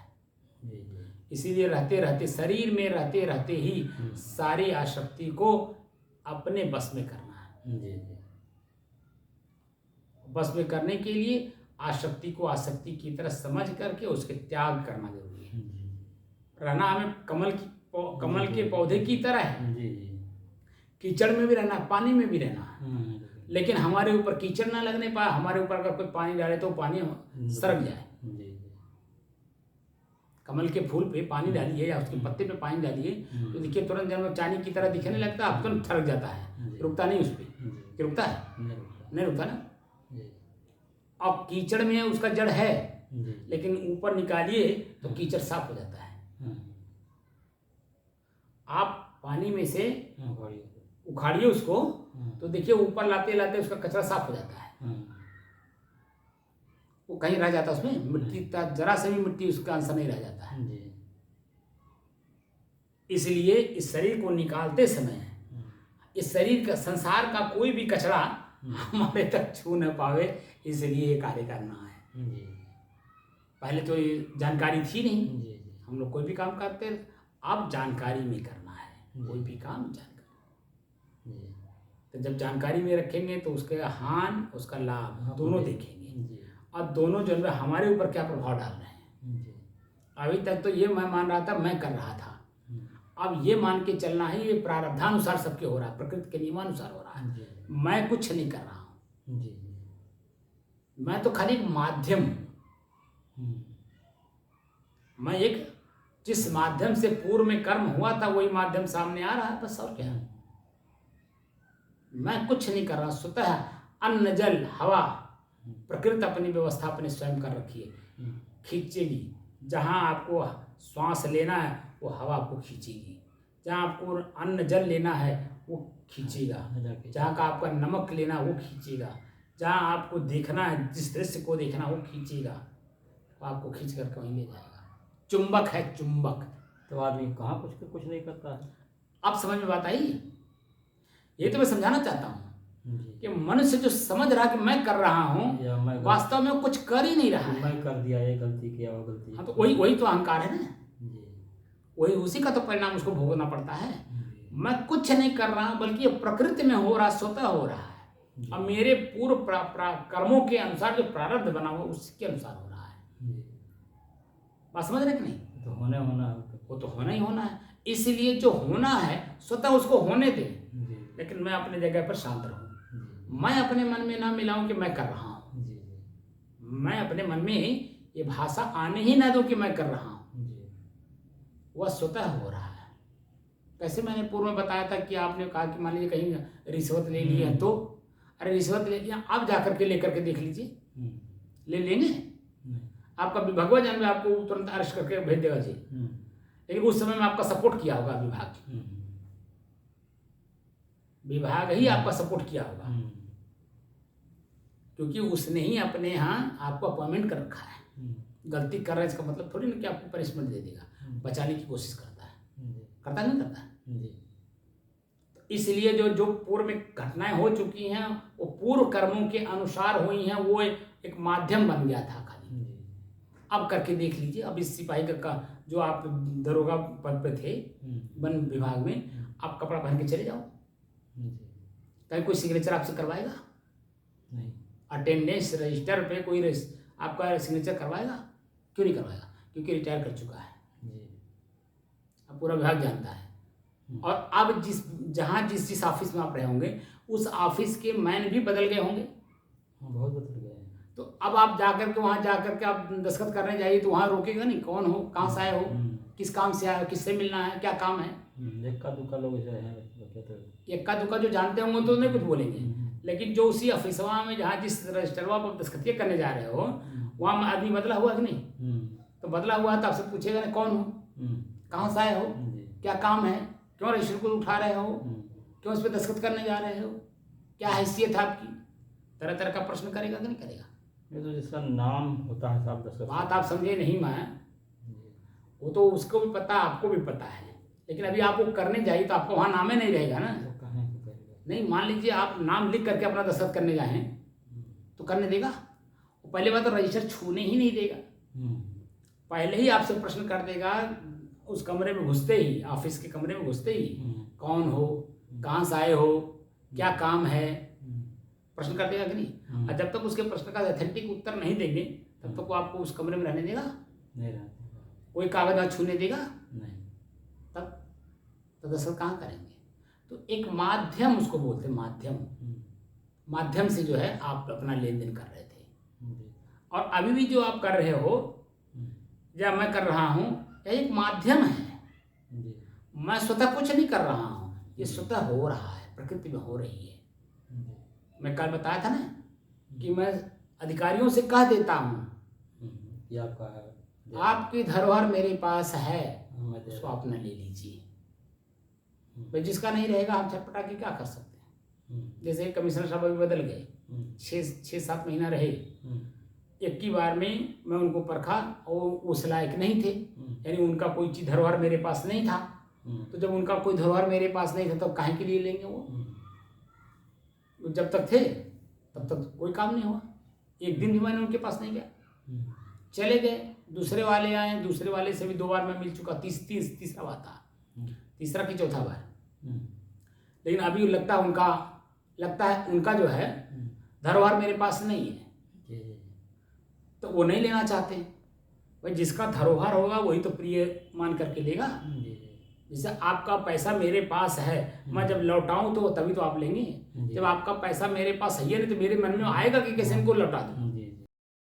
इसीलिए रहते रहते, शरीर में रहते रहते ही सारी आसक्ति को अपने बस में करना है। बस में करने के लिए आसक्ति को आसक्ति की तरह समझ करके उसके त्याग करना जरूरी है। रहना हमें कमल के पौधे की तरह है। कीचड़ में भी रहना, पानी में भी रहना है, लेकिन हमारे ऊपर कीचड़ ना लगने पाए। हमारे ऊपर अगर कोई पानी डाले तो पानी सरक जाए। कमल के फूल पे पानी डालिए या उसके पत्ते पे पानी डालिए तो देखिए तुरंत जब चांदी की तरह दिखने लगता है, तुरंत थरक जाता है, रुकता नहीं उस पर। रुकता है? नहीं रुकता ना। अब कीचड़ में उसका जड़ है, लेकिन ऊपर निकालिए तो कीचड़ साफ हो जाता है। आप पानी में से उखाड़िए उसको तो देखिए ऊपर लाते लाते उसका कचरा साफ हो जाता है। वो कहीं रह जाता है उसमें मिट्टी, जरा से भी मिट्टी उसका अंश नहीं रह जाता है। इसलिए इस शरीर को निकालते समय इस शरीर का, संसार का कोई भी कचरा हमारे तक छू न पावे, इसलिए ये कार्य करना है। पहले तो ये जानकारी थी नहीं, हम लोग कोई भी काम करते, अब जानकारी में करना है कोई भी काम। जानकारी तो जब जानकारी में रखेंगे तो उसके हानि उसका लाभ दोनों देखेंगे, और दोनों जो है हमारे ऊपर क्या प्रभाव डाल रहे हैं। अभी तक तो ये मैं मान रहा था, मैं कर रहा था, अब ये मान के चलना है ये प्रारब्धानुसार सबके हो रहा है, प्रकृति के नियमानुसार हो रहा है। मैं कुछ नहीं कर रहा हूँ, मैं तो खाली माध्यम हूँ। मैं एक जिस माध्यम से पूर्व में कर्म हुआ था वही माध्यम सामने आ रहा है, बस। और क्या, मैं कुछ नहीं कर रहा। स्वतः अन्न जल हवा प्रकृति अपनी व्यवस्था अपने स्वयं कर रखी है, खींचेगी। जहाँ आपको श्वास लेना है वो हवा आपको खींचेगी, जहाँ आपको अन्न जल लेना है वो खींचेगा, जहाँ का आपका नमक लेना है वो खींचेगा, जहाँ आपको देखना है जिस दृश्य को देखना वो खींचेगा, वो आपको खींच कर वहीं ले जाएगा। चुंबक है, चुंबक। तो आदमी कहाँ कुछ नहीं करता है। अब समझ में बात आई? ये तो मैं समझाना चाहता हूँ कि मनुष्य जो समझ रहा है कि मैं कर रहा हूँ, वास्तव में कुछ कर ही नहीं रहा है। मैं कर दिया, ये गलती किया, वो गलती। हाँ, तो वही तो अहंकार है ना, वही उसी का तो परिणाम उसको भोगना पड़ता है। मैं कुछ नहीं कर रहा हूँ, बल्कि ये प्रकृति में हो रहा, स्वतः हो रहा है। अब मेरे पूर्व कर्मों के अनुसार जो प्रारब्ध बना हुआ उसके अनुसार हो रहा है। बात समझ रहे कि नहीं? तो होना वो तो होना ही होना है। इसलिए जो होना है स्वतः उसको होने दे, लेकिन मैं अपने जगह पर शांत रहूं। मैं अपने मन में ना मिलाऊं कि मैं कर रहा हूं, मैं अपने मन में ये भाषा आने ही ना दूं कि मैं कर रहा हूं, वह स्वतः हो रहा है। कैसे मैंने पूर्व में बताया था कि आपने कहा कि मान लीजिए कहीं रिश्वत ले ली है, तो अरे रिश्वत ले लिया, आप जाकर के लेकर के देख लीजिए, ले लेंगे? आपका विभाग जन में आपको तुरंत अरेस्ट करके भेज देगा जी, लेकिन उस समय में आपका सपोर्ट किया होगा विभाग ही आपका सपोर्ट किया होगा, क्योंकि उसने ही अपने यहाँ आपको अपॉइंटमेंट कर रखा है। गलती कर रहा है इसका मतलब थोड़ी ना कि आपको पनिशमेंट दे देगा, बचाने की कोशिश करता है। करता नहीं करता? तो इसलिए जो पूर्व में घटनाएं हो चुकी हैं वो पूर्व कर्मों के अनुसार हुई हैं, वो एक माध्यम बन गया था खाली। अब करके देख लीजिए, अब इस सिपाही का जो आप दरोगा पद पे थे वन विभाग में, आप कपड़ा पहन के चले जाओ, कहीं कोई सिग्नेचर आपसे करवाएगा? नहीं। अटेंडेंस रजिस्टर पे कोई आपका सिग्नेचर करवाएगा? क्यों नहीं करवाएगा? क्योंकि रिटायर कर चुका है। जी। अब पूरा विभाग जानता है। और अब जिस ऑफिस में आप रहे होंगे उस ऑफिस के मैन भी बदल गए होंगे। बहुत बदल गए हैं। तो अब आप जाकर के वहाँ जाकर के आप दस्तखत करने जाइए तो वहाँ रोकेगा नहीं, कौन हो, कहाँ से आए हो, किस काम से आए हो, किससे मिलना है, क्या काम है। इक्का दुक्का लोग ऐसे हैं तो इक्का दुक्का जो जानते होंगे तो नहीं कुछ बोलेंगे, लेकिन जो उसी ऑफिसवा में जहाँ जिस रजिस्टरवा पर दस्तखत करने जा रहे हो वहाँ आदमी बदला हुआ कि नहीं? तो बदला हुआ है तो आपसे पूछेगा ना कौन हो, कहाँ से आए हो, क्या काम है, क्यों रजिस्टर को उठा रहे हो, क्यों उस पर दस्तखत करने जा रहे हो, क्या हैसियत है आपकी, तरह तरह का प्रश्न करेगा कि नहीं करेगा? ये तो जिसका नाम होता है साहब दस्तखत। बात आप समझे नहीं मैं, वो तो उसको भी पता आपको भी पता है, लेकिन अभी आप वो करने जाइए तो आपको वहाँ नामे नहीं रहेगा ना। नहीं, मान लीजिए आप नाम लिख करके अपना दस्तखत करने जाएं तो करने देगा? वो पहले बात तो रजिस्टर छूने ही नहीं देगा, पहले ही आपसे प्रश्न कर देगा उस कमरे में घुसते ही, ऑफिस के कमरे में घुसते ही, कौन हो, कहाँ से आए हो, क्या काम है, प्रश्न कर देगा कि नहीं? और जब तक उसके प्रश्न का ऑथेंटिक उत्तर नहीं देंगे तब तक वो आपको उस कमरे में रहने देगा? नहीं रहने देगा। कोई कागज वहाँ छूने देगा? नहीं। तब तो दस्तखत कहाँ करेंगे? तो एक माध्यम उसको बोलते हैं, माध्यम से जो है आप अपना लेन देन कर रहे थे। और अभी भी जो आप कर रहे हो या मैं कर रहा हूँ, यह एक माध्यम है। मैं स्वतः कुछ नहीं कर रहा हूँ, ये स्वतः हो रहा है, प्रकृति में हो रही है। मैं कल बताया था ना कि मैं अधिकारियों से कह देता हूँ ये आपका है, आपकी धरोहर मेरे पास है, उसको अपना ले लीजिए। भाई जिसका नहीं रहेगा हम छटपटा के क्या कर सकते हैं? जैसे कमिश्नर साहब अभी बदल गए, 6-7 महीना रहे, एक ही बार में मैं उनको परखा और उस लायक नहीं थे, यानी उनका कोई चीज धरोहर मेरे पास नहीं था। तो जब उनका कोई धरोहर मेरे पास नहीं था तो काहे के लिए लेंगे वो? जब तक थे तब तक कोई काम नहीं हुआ, एक दिन भी मैंने उनके पास नहीं गया, चले गए, दूसरे वाले आए, दूसरे वाले से भी 2 बार मैं मिल चुका, तीसरा बार था, तीसरा की चौथा बार। लेकिन अभी लगता है उनका जो है धरोहर मेरे पास नहीं है, तो वो नहीं लेना चाहते। भाई जिसका धरोहर होगा वही तो प्रिय मान करके लेगा। जैसे आपका पैसा मेरे पास है, मैं जब लौटाऊं तो तभी तो आप लेंगे। जब आपका पैसा मेरे पास है नहीं तो मेरे मन में आएगा कि कैसे इनको लौटा दूं।